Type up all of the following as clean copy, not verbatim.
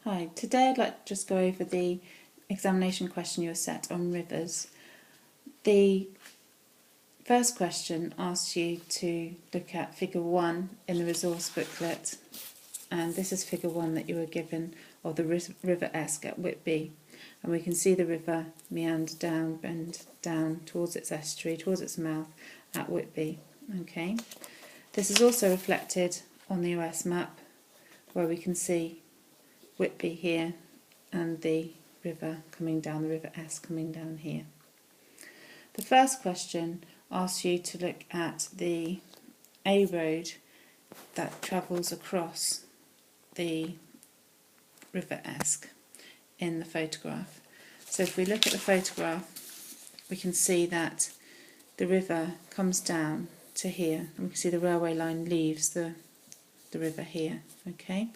Hi, today I'd like to just go over the examination question you were set on rivers. The first question asks you to look at figure 1 in the resource booklet, and this is figure 1 that you were given of the River Esk at Whitby, and we can see the river meander down, bend down towards its estuary, towards its mouth at Whitby. Okay, this is also reflected on the OS map where we can see Whitby here and the river coming down, the River Esk coming down here. The first question asks you to look at the A road that travels across the River Esk in the photograph. So if we look at the photograph, we can see that the river comes down to here, and we can see the railway line leaves the river here. Okay,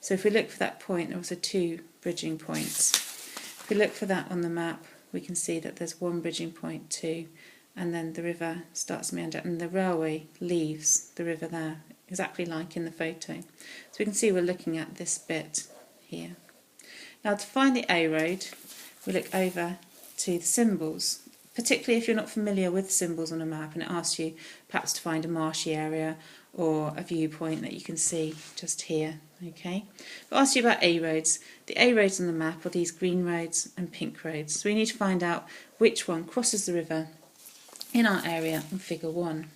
so if we look for that point, there was 2 bridging points. If we look for that on the map, we can see that there's 1 bridging point, 2, and then the river starts to meander, and the railway leaves the river there, exactly like in the photo. So we can see we're looking at this bit here. Now to find the A road, we look over to the symbols, particularly if you're not familiar with symbols on a map and it asks you perhaps to find a marshy area or a viewpoint that you can see just here. Okay, if it asks you about A roads, the A roads on the map are these green roads and pink roads, so we need to find out which one crosses the river in our area in figure 1.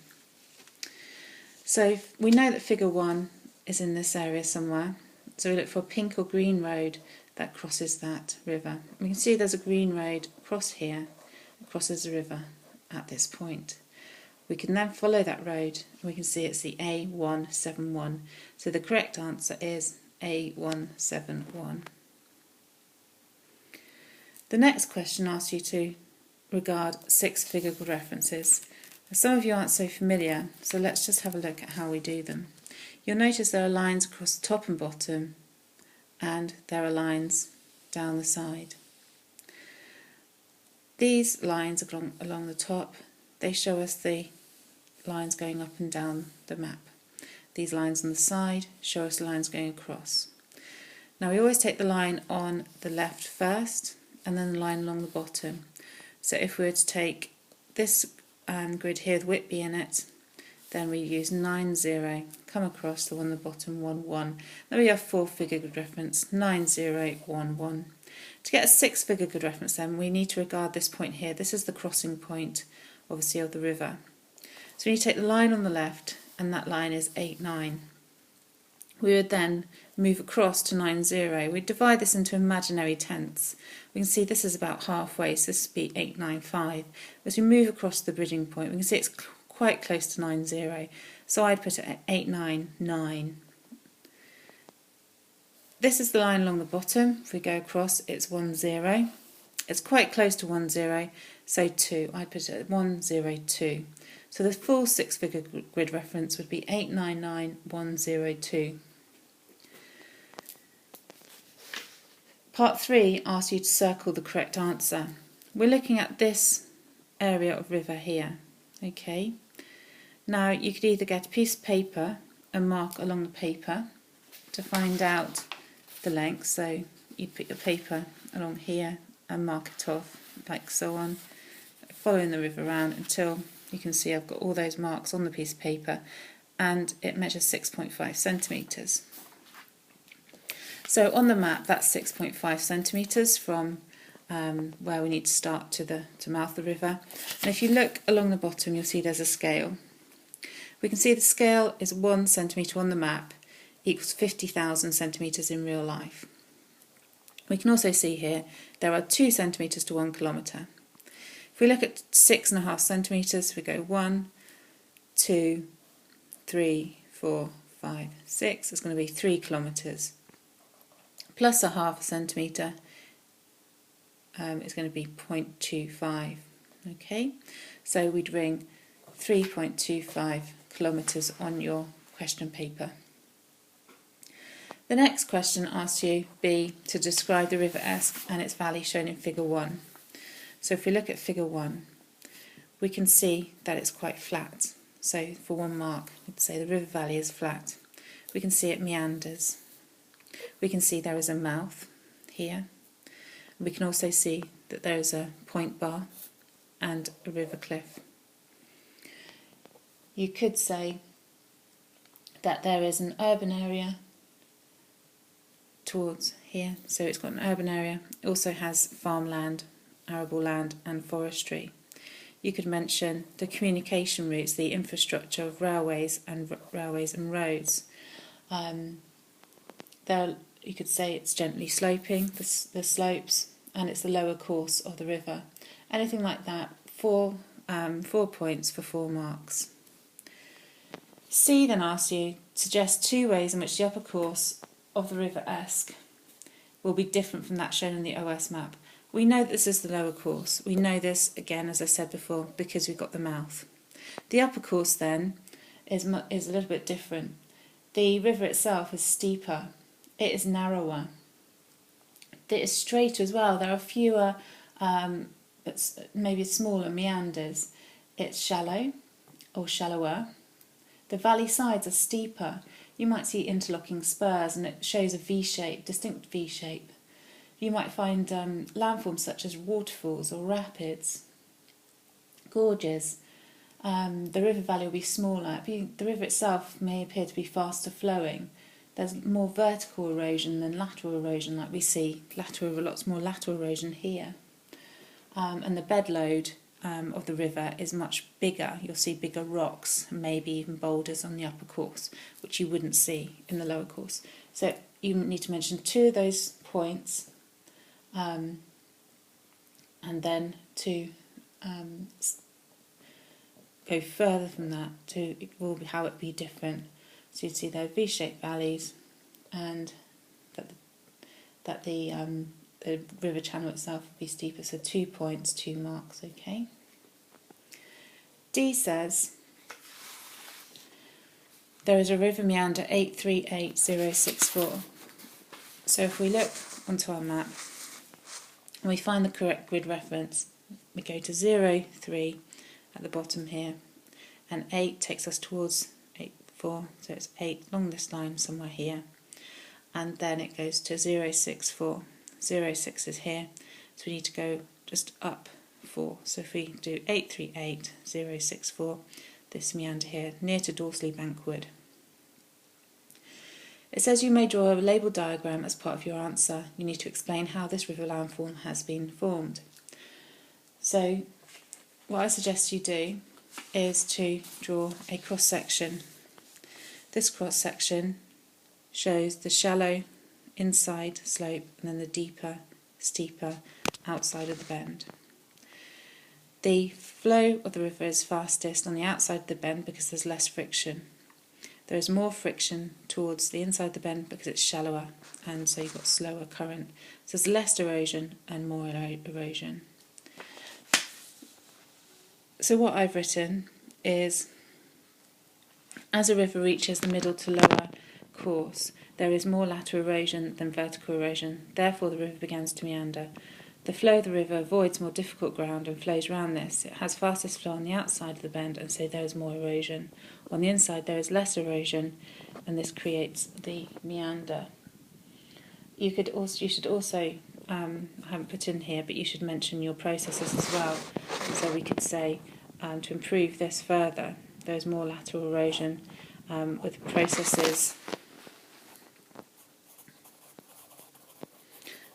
So we know that figure 1 is in this area somewhere, so we look for a pink or green road that crosses that river. We can see there's a green road across here that crosses the river at this point. We can then follow that road and we can see it's the A171. So the correct answer is A171. The next question asks you to regard 6-figure grid references. Some of you aren't so familiar, so let's just have a look at how we do them. You'll notice there are lines across the top and bottom, and there are lines down the side. These lines along the top, they show us the lines going up and down the map. These lines on the side show us the lines going across. Now we always take the line on the left first and then the line along the bottom. So if we were to take this grid here with Whitby in it, then we use 90, come across the one on the bottom, 11. Then we have 4-figure grid reference, 9011. To get a 6-figure grid reference then, we need to regard this point here. This is the crossing point, obviously, of the river. So we take the line on the left, and that line is 89. We would then move across to 90. We'd divide this into imaginary tenths. We can see this is about halfway, so this would be 895. As we move across the bridging point, we can see it's quite close to 90. So I'd put it at 899. This is the line along the bottom. If we go across, it's 10. It's quite close to 10, so 2. I'd put it at 102. So the full 6-figure grid reference would be 899102. Part 3 asks you to circle the correct answer. We're looking at this area of river here. Okay. Now you could either get a piece of paper and mark along the paper to find out the length. So you put your paper along here and mark it off like so on, following the river around until you can see I've got all those marks on the piece of paper, and it measures 6.5 centimetres. So on the map that's 6.5 centimetres from where we need to start to mouth the river. And if you look along the bottom, you'll see there's a scale. We can see the scale is 1 centimetre on the map equals 50,000 centimetres in real life. We can also see here there are 2 centimetres to 1 kilometre. If we look at 6.5 centimetres, we go 1, 2, 3, 4, 5, 6. It's going to be 3 kilometres. Plus a half a centimetre is going to be 0.25. Okay, so we'd ring 3.25 kilometres on your question paper. The next question asks you, B, to describe the River Esk and its valley shown in figure 1. So if we look at figure 1, we can see that it's quite flat. So for 1 mark, we'd say the river valley is flat. We can see it meanders. We can see there is a mouth here. We can also see that there is a point bar and a river cliff. You could say that there is an urban area towards here, so it's got an urban area. It also has farmland, arable land and forestry. You could mention the communication routes, the infrastructure of railways and roads. There, you could say it's gently sloping, the slopes, and it's the lower course of the river. Anything like that, 4 points for 4 marks. C then asks you, suggest 2 ways in which the upper course of the River Esk will be different from that shown in the OS map. We know that this is the lower course. We know this, again, as I said before, because we've got the mouth. The upper course then is a little bit different. The river itself is steeper. It is narrower. It is straighter as well. There are fewer, maybe smaller meanders. It's shallow or shallower. The valley sides are steeper. You might see interlocking spurs and it shows a V-shape, distinct V-shape. You might find landforms such as waterfalls or rapids, gorges. The river valley will be smaller. The river itself may appear to be faster flowing. There's more vertical erosion than lateral erosion, like we see lots more lateral erosion here. And the bed load of the river is much bigger. You'll see bigger rocks, maybe even boulders on the upper course, which you wouldn't see in the lower course. So you need to mention 2 of those points, and then to go further from that to how it be different. So you'd see there are V-shaped valleys, and that the river channel itself would be steeper. So 2 points, 2 marks. Okay. D says there is a river meander 838064. So if we look onto our map and we find the correct grid reference, we go to 0, 3 at the bottom here, and 8 takes us towards 8, 4, so it's 8 along this line somewhere here, and then it goes to 0, 6, 4. 0, 6 is here, so we need to go just up 4. So if we do 838, 0, 6, 4, this meander here, near to Dorsley Bank Wood. It says you may draw a label diagram as part of your answer. You need to explain how this river landform has been formed. So what I suggest you do is to draw a cross-section. This cross-section shows the shallow inside slope and then the deeper, steeper outside of the bend. The flow of the river is fastest on the outside of the bend because there's less friction. There is more friction towards the inside of the bend because it's shallower, and so you've got slower current. So there's less erosion and more erosion. So what I've written is, as a river reaches the middle to lower course, there is more lateral erosion than vertical erosion. Therefore, the river begins to meander. The flow of the river avoids more difficult ground and flows round this. It has fastest flow on the outside of the bend, and so there is more erosion. On the inside, there is less erosion, and this creates the meander. You should also, I haven't put in here, but you should mention your processes as well. So we could say, to improve this further, there is more lateral erosion with processes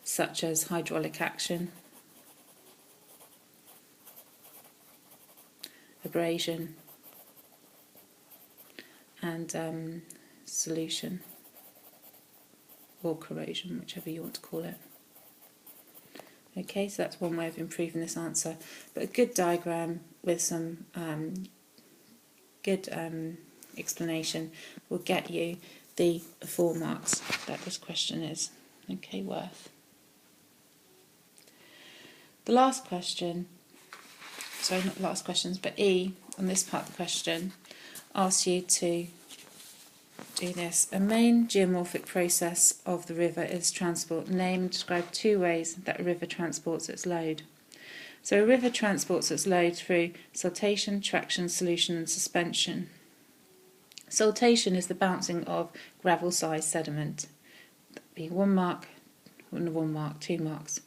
such as hydraulic action, abrasion, and solution or corrosion, whichever you want to call it. Okay, so that's one way of improving this answer. But a good diagram with some good explanation will get you the 4 marks that this question is worth. The last question, sorry, not the last questions, but E on this part of the question asks you to do this. A main geomorphic process of the river is transport. Name and describe 2 ways that a river transports its load. So a river transports its load through siltation, traction, solution and suspension. Siltation is the bouncing of gravel-sized sediment. be 1 mark, 1 mark, 2 marks.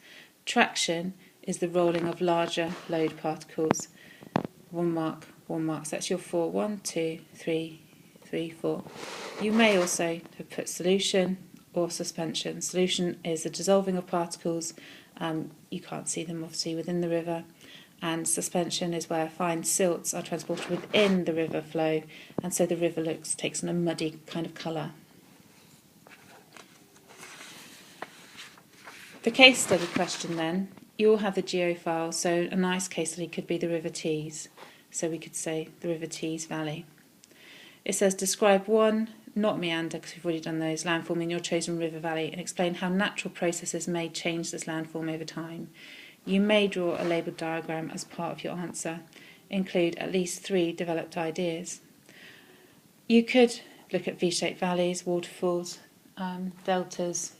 Traction is the rolling of larger load particles. 1 mark, 1 mark. So that's your 4. 1, 2, 3, 3, 4. You may also have put solution or suspension. Solution is the dissolving of particles. You can't see them obviously within the river. And suspension is where fine silts are transported within the river flow, and so the river takes on a muddy kind of colour. The case study question then, you all have the geo file, so a nice case study could be the River Tees. So we could say the River Tees Valley. It says describe one, not meander because we've already done those, landform in your chosen river valley and explain how natural processes may change this landform over time. You may draw a labelled diagram as part of your answer. Include at least 3 developed ideas. You could look at V-shaped valleys, waterfalls, deltas,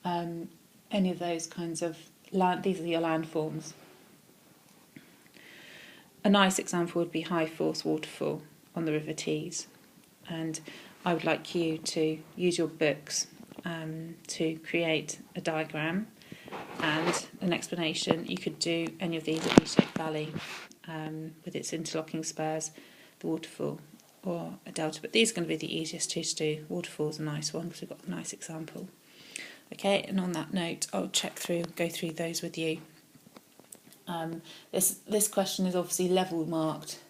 any of those kinds of land. These are your landforms. A nice example would be high force waterfall on the River Tees, and I would like you to use your books to create a diagram and an explanation. You could do any of these at V-shaped valley with its interlocking spurs, the waterfall, or a delta, but these are going to be the easiest 2 to do. Waterfall's a nice one because we've got a nice example. Okay, and on that note, I'll go through those with you. This question is obviously level marked,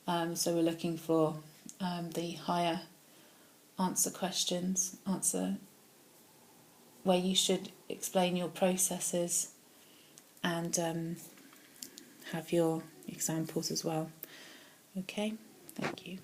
so we're looking for the higher answer questions, where you should explain your processes and have your examples as well. Okay, thank you.